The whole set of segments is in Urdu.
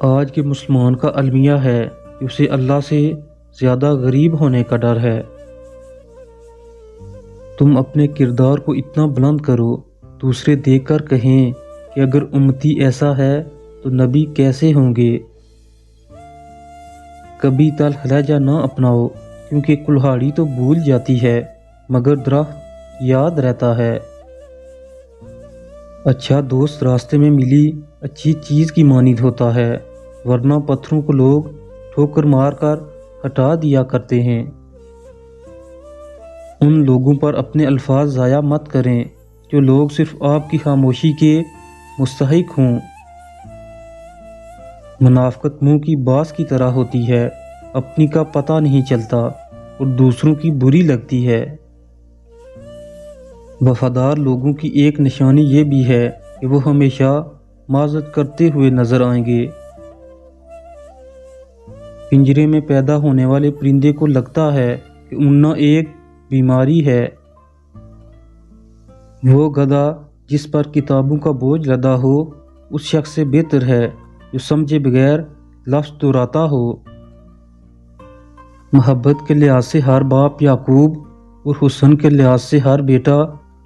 آج کے مسلمان کا المیہ ہے کہ اسے اللہ سے زیادہ غریب ہونے کا ڈر ہے۔ تم اپنے کردار کو اتنا بلند کرو، دوسرے دیکھ کر کہیں کہ اگر امتی ایسا ہے تو نبی کیسے ہوں گے۔ کبھی تلخ لہجہ نہ اپناؤ، کیونکہ کلہاڑی تو بھول جاتی ہے مگر درخت یاد رہتا ہے۔ اچھا دوست راستے میں ملی اچھی چیز کی مانند ہوتا ہے، ورنہ پتھروں کو لوگ ٹھوکر مار کر ہٹا دیا کرتے ہیں۔ ان لوگوں پر اپنے الفاظ ضائع مت کریں جو لوگ صرف آپ کی خاموشی کے مستحق ہوں۔ منافقت منہ کی باس کی طرح ہوتی ہے، اپنی کا پتہ نہیں چلتا اور دوسروں کی بری لگتی ہے۔ وفادار لوگوں کی ایک نشانی یہ بھی ہے کہ وہ ہمیشہ معذرت کرتے ہوئے نظر آئیں گے۔ پنجرے میں پیدا ہونے والے پرندے کو لگتا ہے کہ اڑنا ایک بیماری ہے۔ وہ گدھا جس پر کتابوں کا بوجھ لدا ہو اس شخص سے بہتر ہے جو سمجھے بغیر لفظ دہراتا ہو۔ محبت کے لحاظ سے ہر باپ یعقوب اور حسن کے لحاظ سے ہر بیٹا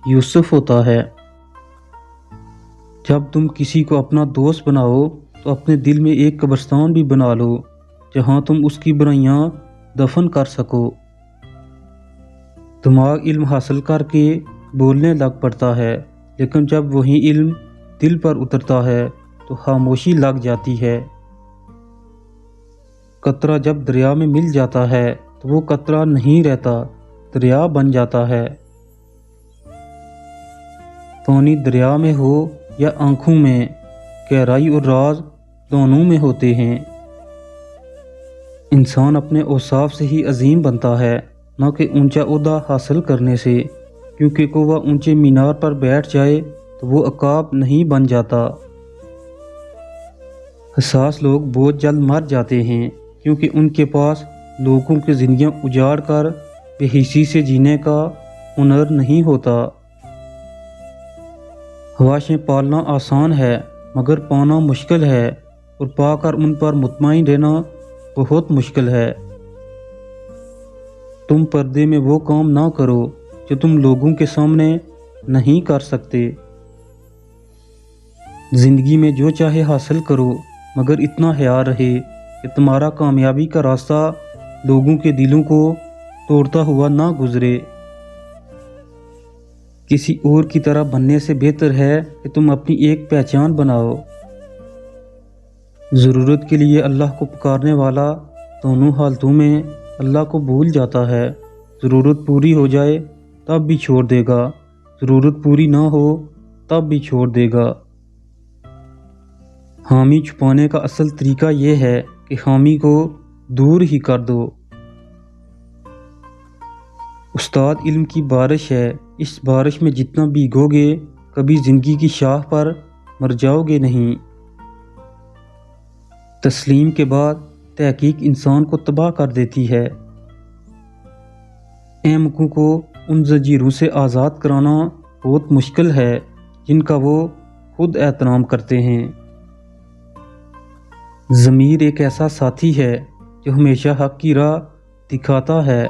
یوسف ہوتا ہے۔ جب تم کسی کو اپنا دوست بناؤ تو اپنے دل میں ایک قبرستان بھی بنا لو جہاں تم اس کی برائیاں دفن کر سکو۔ دماغ علم حاصل کر کے بولنے لگ پڑتا ہے، لیکن جب وہی علم دل پر اترتا ہے تو خاموشی لگ جاتی ہے۔ قطرہ جب دریا میں مل جاتا ہے تو وہ قطرہ نہیں رہتا، دریا بن جاتا ہے۔ پانی دریا میں ہو یا آنکھوں میں، گہرائی اور راز دونوں میں ہوتے ہیں۔ انسان اپنے اوصاف سے ہی عظیم بنتا ہے، نہ کہ اونچا عہدہ حاصل کرنے سے، کیونکہ کوہ اونچے مینار پر بیٹھ جائے تو وہ عقاب نہیں بن جاتا۔ حساس لوگ بہت جلد مر جاتے ہیں کیونکہ ان کے پاس لوگوں کی زندگیاں اجاڑ کر بے حسی سے جینے کا ہنر نہیں ہوتا۔ خواہشیں پالنا آسان ہے مگر پانا مشکل ہے، اور پا کر ان پر مطمئن رہنا بہت مشکل ہے۔ تم پردے میں وہ کام نہ کرو جو تم لوگوں کے سامنے نہیں کر سکتے۔ زندگی میں جو چاہے حاصل کرو مگر اتنا حیا رہے کہ تمہارا کامیابی کا راستہ لوگوں کے دلوں کو توڑتا ہوا نہ گزرے۔ کسی اور کی طرح بننے سے بہتر ہے کہ تم اپنی ایک پہچان بناؤ۔ ضرورت کے لیے اللہ کو پکارنے والا دونوں حالتوں میں اللہ کو بھول جاتا ہے۔ ضرورت پوری ہو جائے تب بھی چھوڑ دے گا، ضرورت پوری نہ ہو تب بھی چھوڑ دے گا۔ حامی چھپانے کا اصل طریقہ یہ ہے کہ حامی کو دور ہی کر دو۔ استاد علم کی بارش ہے، اس بارش میں جتنا بھیگو گے کبھی زندگی کی شاخ پر مر جاؤ گے نہیں۔ تسلیم کے بعد تحقیق انسان کو تباہ کر دیتی ہے۔ احمقوں کو ان زنجیروں سے آزاد کرانا بہت مشکل ہے جن کا وہ خود احترام کرتے ہیں۔ ضمیر ایک ایسا ساتھی ہے جو ہمیشہ حق کی راہ دکھاتا ہے۔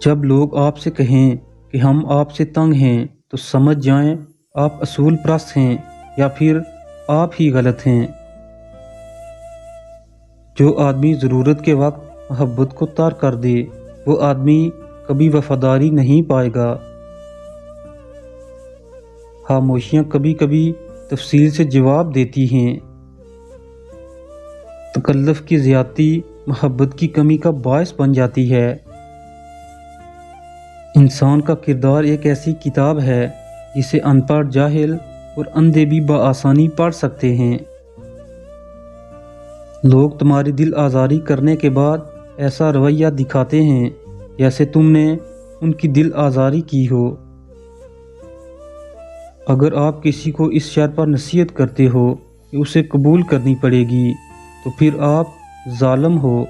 جب لوگ آپ سے کہیں کہ ہم آپ سے تنگ ہیں تو سمجھ جائیں آپ اصول پرست ہیں یا پھر آپ ہی غلط ہیں۔ جو آدمی ضرورت کے وقت محبت کو ترک کر دے وہ آدمی کبھی وفاداری نہیں پائے گا۔ خاموشیاں کبھی کبھی تفصیل سے جواب دیتی ہیں۔ تکلف کی زیادتی محبت کی کمی کا باعث بن جاتی ہے۔ انسان کا کردار ایک ایسی کتاب ہے جسے ان پڑھ جاہل اور اندھے بھی بآسانی پڑھ سکتے ہیں۔ لوگ تمہاری دل آزاری کرنے کے بعد ایسا رویہ دکھاتے ہیں جیسے تم نے ان کی دل آزاری کی ہو۔ اگر آپ کسی کو اس شرط پر نصیحت کرتے ہو کہ اسے قبول کرنی پڑے گی تو پھر آپ ظالم ہو۔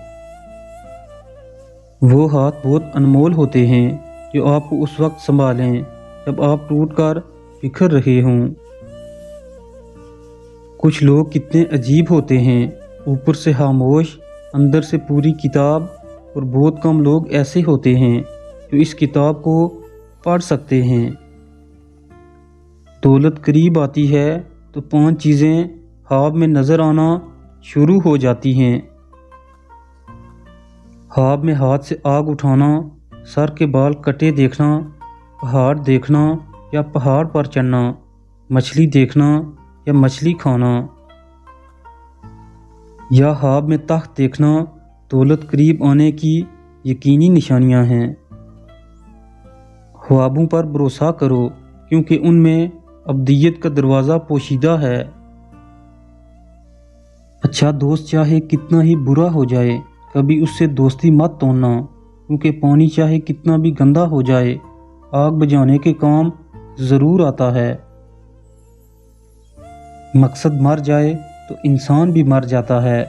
وہ ہاتھ بہت انمول ہوتے ہیں جو آپ کو اس وقت سنبھالیں جب آپ ٹوٹ کر بکھر رہے ہوں۔ کچھ لوگ کتنے عجیب ہوتے ہیں، اوپر سے خاموش، اندر سے پوری کتاب، اور بہت کم لوگ ایسے ہوتے ہیں جو اس کتاب کو پڑھ سکتے ہیں۔ دولت قریب آتی ہے تو 5 چیزیں خواب میں نظر آنا شروع ہو جاتی ہیں۔ خواب میں ہاتھ سے آگ اٹھانا، سر کے بال کٹے دیکھنا، پہاڑ دیکھنا یا پہاڑ پر چڑھنا، مچھلی دیکھنا یا مچھلی کھانا، یا خواب میں تخت دیکھنا دولت قریب آنے کی یقینی نشانیاں ہیں۔ خوابوں پر بھروسہ کرو کیونکہ ان میں ابدیت کا دروازہ پوشیدہ ہے۔ اچھا دوست چاہے کتنا ہی برا ہو جائے کبھی اس سے دوستی مت توڑنا، کیونکہ پانی چاہے کتنا بھی گندا ہو جائے آگ بجھانے کے کام ضرور آتا ہے۔ مقصد مر جائے تو انسان بھی مر جاتا ہے۔